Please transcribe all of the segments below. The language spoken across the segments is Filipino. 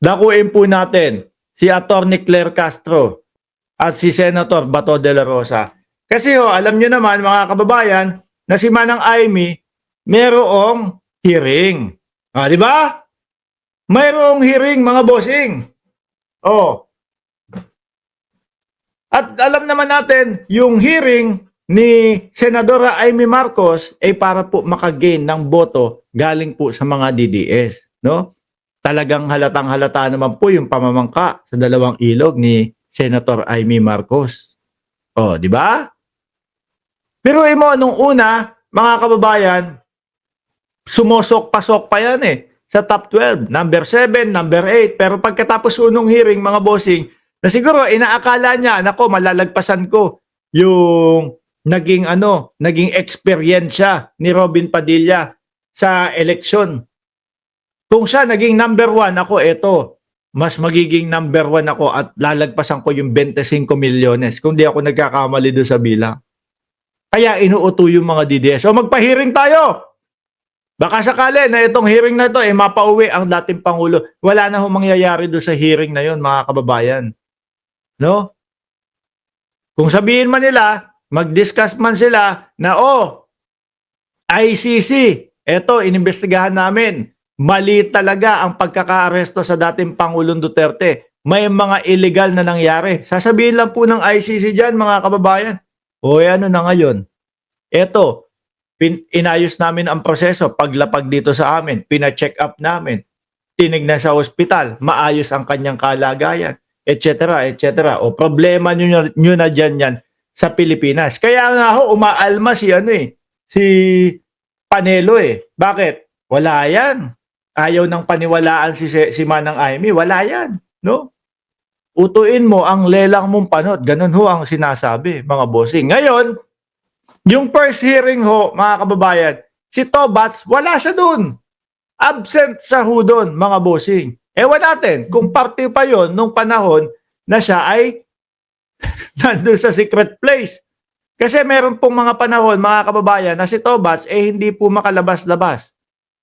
dakuin po natin si Attorney Claire Castro at si Senator Bato de la Rosa. Kasi alam nyo naman mga kababayan na si Manang Aimee merong hearing. Di ba? Mayroong hearing mga bossing. At alam naman natin, yung hearing ni Senadora Aimee Marcos ay para po makagain ng boto galing po sa mga DDS, no? Talagang halatang halata naman po yung pamamangka sa dalawang ilog ni Senator Aimee Marcos. Di ba? Pero mo nung una, mga kababayan, sumusok-pasok pa yan sa top 12, number 7, number 8. Pero pagkatapos unong hearing, mga bossing, na siguro inaakala niya, nako malalagpasan ko yung naging eksperyensya ni Robin Padilla sa eleksyon. Kung siya naging number 1, ako mas magiging number 1 ako at lalagpasan ko yung 25 milyones kung di ako nagkakamali doon sa bilang. Kaya inuuto yung mga DDS. Magpa-hearing tayo. Baka sakali na itong hearing na ito mapauwi ang dating Pangulo. Wala na mangyayari doon sa hearing na yon, mga kababayan. No? Kung sabihin man nila, mag-discuss man sila na ICC, inimbestigahan namin. Mali talaga ang pagkaka-aresto sa dating Pangulong Duterte. May mga illegal na nangyari. Sasabihin lang po ng ICC dyan, mga kababayan. Ano na ngayon? Inayos namin ang proseso. Paglapag dito sa amin, pina-check up namin. Tinignan sa ospital, maayos ang kanyang kalagayan, etc. etc. Problema nyo na dyan yan sa Pilipinas. Kaya nga umaalma si Panelo Bakit? Wala yan. Ayaw ng paniwalaan si Manang Aimee. Wala yan. No? Utuin mo ang lelang mong panot. Ganun ang sinasabi, mga bossing. Ngayon, yung first hearing mga kababayan, si Tobats, wala siya dun. Absent siya dun, mga bossing. Ewan natin, kung parte pa yon nung panahon na siya ay nandun sa secret place. Kasi meron pong mga panahon, mga kababayan, na si Tobats hindi po makalabas-labas.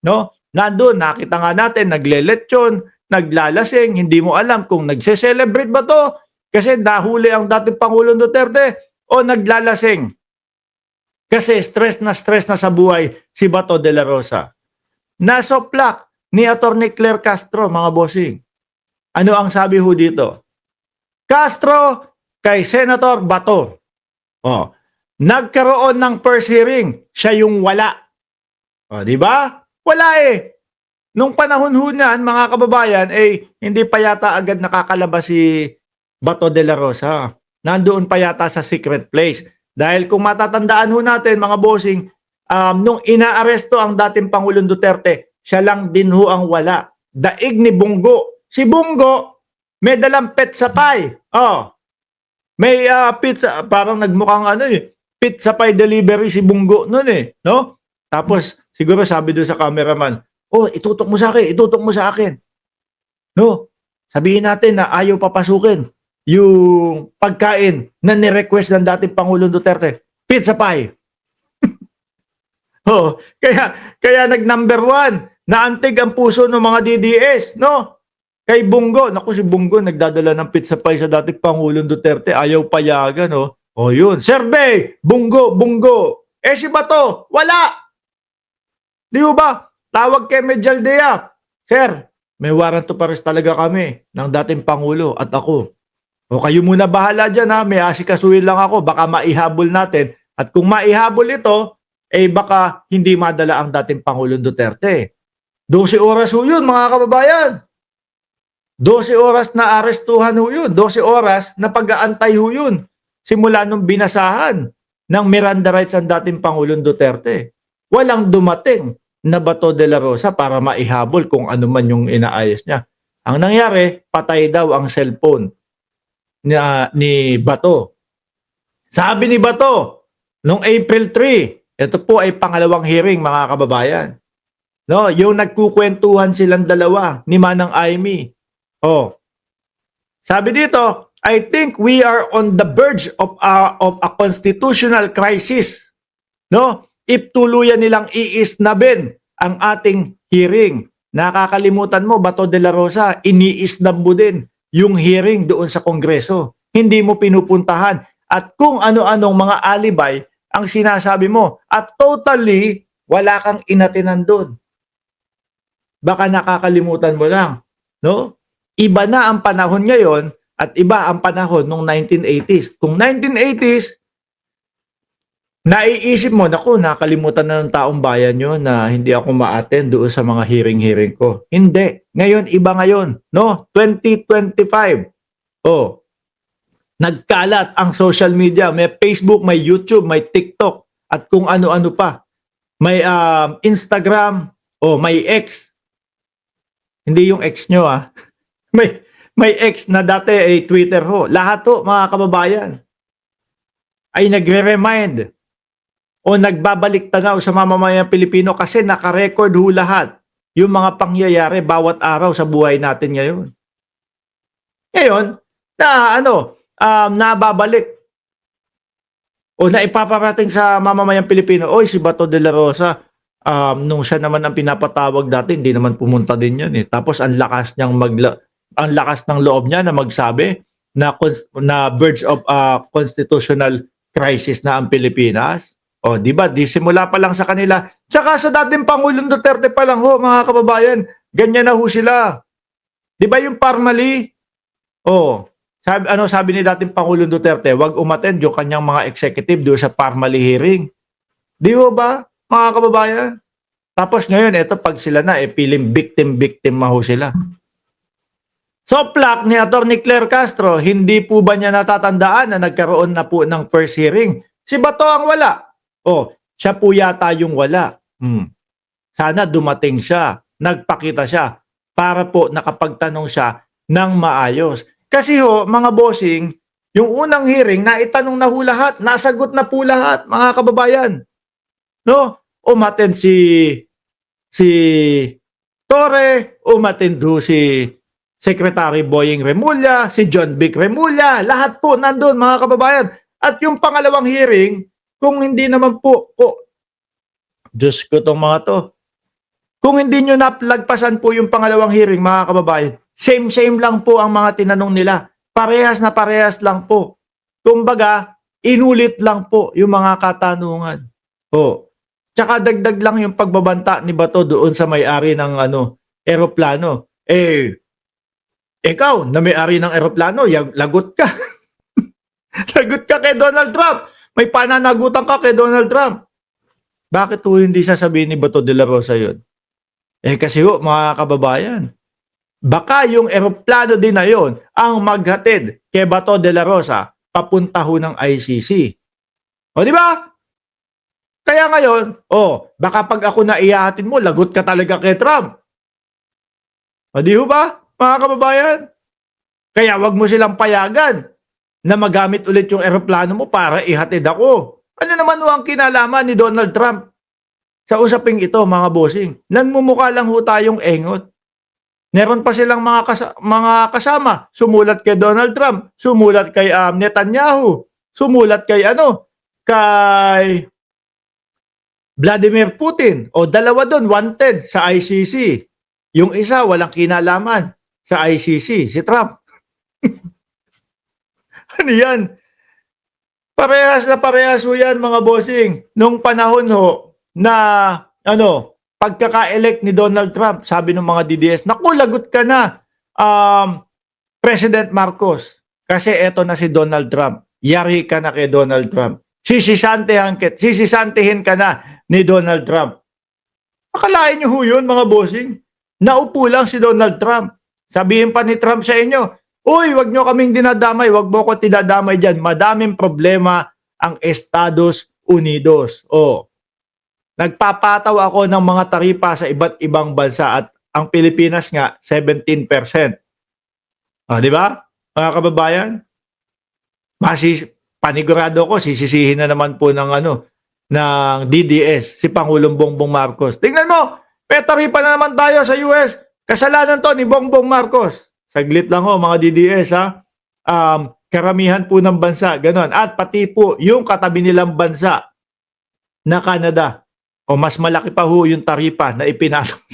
No? Nandun, nakita nga natin, nagleletsyon, naglalasing, hindi mo alam kung nagse-celebrate ba to kasi nahuli ang dating Pangulong Duterte o naglalasing. Kasi stress na sa buhay si Bato de la Rosa. Nasoplak ni Attorney Claire Castro, mga bossing. Ano ang sabi dito? Castro kay Senator Bato. Nagkaroon ng first hearing, siya yung wala. Di ba? Wala Nung panahon niyan, mga kababayan, hindi pa yata agad nakakalabas si Bato de la Rosa. Nandoon pa yata sa secret place. Dahil kung matatandaan natin, mga bossing, nung inaaresto ang dating Pangulong Duterte, siya lang din ang wala. Daig ni Bungo. Si Bungo, may dalang pizza pie. May pizza, parang nagmukhang pizza pie delivery si Bungo noon no? Tapos, siguro sabi doon sa cameraman, itutok mo sa akin. No? Sabihin natin na ayaw papasukin yung pagkain na ni-request ng dating Pangulong Duterte. Pizza pie. Kaya nag-number 1. Naantig ang puso ng mga DDS, no? Kay Bungo. Naku, si Bungo nagdadala ng pizza pie sa dating Pangulong Duterte. Ayaw payagan, no? Yun. Survey! Bungo! Si Bato, wala! Di ba? Tawag kay Medialdea. Sir, may warrant to arrest talaga kami ng dating Pangulo at ako. Kayo muna bahala dyan may asikasuhin lang ako. Baka maihabol natin. At kung maihabol ito, baka hindi madala ang dating Pangulong Duterte. 12 oras yun, mga kababayan. 12 oras na arestuhan yun. 12 oras na pag-aantay yun. Simula nung binasahan ng Miranda rights ang dating Pangulong Duterte. Walang dumating na Bato de la Rosa para maihabol kung ano man yung inaayos niya. Ang nangyari, patay daw ang cellphone ni Bato. Sabi ni Bato, noong April 3, ito po ay pangalawang hearing, mga kababayan. No, yung nagkukwentuhan silang dalawa ni Manang Aimee. Sabi dito, I think we are on the verge of a constitutional crisis. No? If tuluyan nilang iisnabin ang ating hearing nakakalimutan mo, Bato de la Rosa, iniisdam mo din yung hearing doon sa Kongreso. Hindi mo pinupuntahan. At kung ano-anong mga alibay ang sinasabi mo. At totally, wala kang inatinan doon. Baka nakakalimutan mo lang. No? Iba na ang panahon ngayon at iba ang panahon nung 1980s. Kung 1980s, naiisip mo, naku, nakalimutan na ng taong bayan yun na hindi ako ma-attend doon sa mga hearing-hearing ko. Hindi. Ngayon, iba ngayon. No? 2025. Oh, nagkalat ang social media. May Facebook, may YouTube, may TikTok, at kung ano-ano pa. May Instagram, may X. Hindi yung X nyo May X na dati ay Twitter ho. Lahat to, mga kababayan, ay nagre-remind o nagbabalik tanaw sa mamamayang Pilipino kasi nakarecord ho lahat yung mga pangyayari bawat araw sa buhay natin ngayon. Ngayon, nababalik o naipaparating sa mamamayang Pilipino, oy, si Bato de la Rosa, nung siya naman ang pinapatawag dati, hindi naman pumunta din yan eh. Tapos ang lakas ng loob niya na magsabi na verge of constitutional crisis na ang Pilipinas. O, di ba? Di simula pa lang sa kanila. Tsaka sa dating Pangulong Duterte pa lang ho, mga kababayan, ganyan na ho sila. Di ba yung Parmali? O, sabi ni dating Pangulong Duterte, wag umattend yung kanyang mga executive doon sa Parmali hearing. Di ho ba, mga kababayan? Tapos ngayon, eto pag sila na, piling victim ho sila. So, plak ni Atty. Claire Castro, hindi po ba niya natatandaan na nagkaroon na po ng first hearing? Si Bato ang wala. Siya po yata yung wala. Sana dumating siya, nagpakita siya, para po nakapagtanong siya ng maayos. Kasi ho, mga bossing, yung unang hearing, naitanong na ho lahat, nasagot na po lahat, mga kababayan. No? Umattend si Torre, umattend ho si Secretary Boying Remulla, si John Vic Remulla, lahat po nandun, mga kababayan. At yung pangalawang hearing, kung hindi naman po, Diyos ko tong mga to, kung hindi nyo naplagpasan po yung pangalawang hearing, mga kababayan, same lang po ang mga tinanong nila. Parehas na parehas lang po. Kumbaga, inulit lang po yung mga katanungan. Tsaka dagdag lang yung pagbabanta ni Bato doon sa may-ari ng eroplano. Ikaw, na may-ari ng eroplano, lagot ka. Lagot ka kay Donald Trump. May pananagutan ka kay Donald Trump. Bakit ho hindi sasabihin ni Bato de la Rosa yun? Kasi ho, mga kababayan, baka yung eroplano din na yun ang maghatid kay Bato de la Rosa papunta ho ng ICC. Di ba? Kaya ngayon, baka pag ako na iyahatin mo, lagot ka talaga kay Trump. Di ho ba, mga kababayan? Kaya wag mo silang payagan na magamit ulit yung eroplano mo para ihatid ako. Ano naman ho ang kinalaman ni Donald Trump sa usaping ito, mga bossing? Nagmumukha lang ho tayong engot. Meron pa silang mga kasama. Sumulat kay Donald Trump, sumulat kay Netanyahu, sumulat kay kay Vladimir Putin. Dalawa doon, wanted sa ICC. Yung isa, walang kinalaman sa ICC, si Trump. Ano yan? Parehas na parehas ho yan, mga bossing. Nung panahon ho na pagkaka-elect ni Donald Trump, sabi ng mga DDS, naku, lagot ka na, President Marcos. Kasi eto na si Donald Trump. Yari ka na kay Donald Trump. Sisisantihin ka na ni Donald Trump. Akalain niyo ho yun, mga bossing? Naupo lang si Donald Trump. Sabihin pa ni Trump sa inyo, uy, wag nyo kaming dinadamay, wag mo ko tinadamay dyan. Madaming problema ang Estados Unidos. Nagpapataw ako ng mga taripa sa iba't ibang bansa at ang Pilipinas nga, 17%. Di ba, mga kababayan? Panigurado ko, sisisihin na naman po ng DDS, si Pangulong Bongbong Marcos. Tingnan mo, may taripa na naman tayo sa US. Kasalanan to ni Bongbong Marcos. Saglit lang ho, mga DDS, karamihan po ng bansa, ganon. At pati po yung katabi nilang bansa na Canada. O mas malaki pa ho yung taripa na ipinatong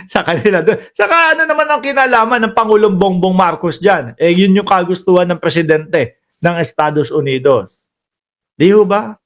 sa kanila doon. Saka ano naman ang kinalaman ng Pangulong Bongbong Marcos diyan? Eh yun yung kagustuhan ng presidente ng Estados Unidos. Di ho ba?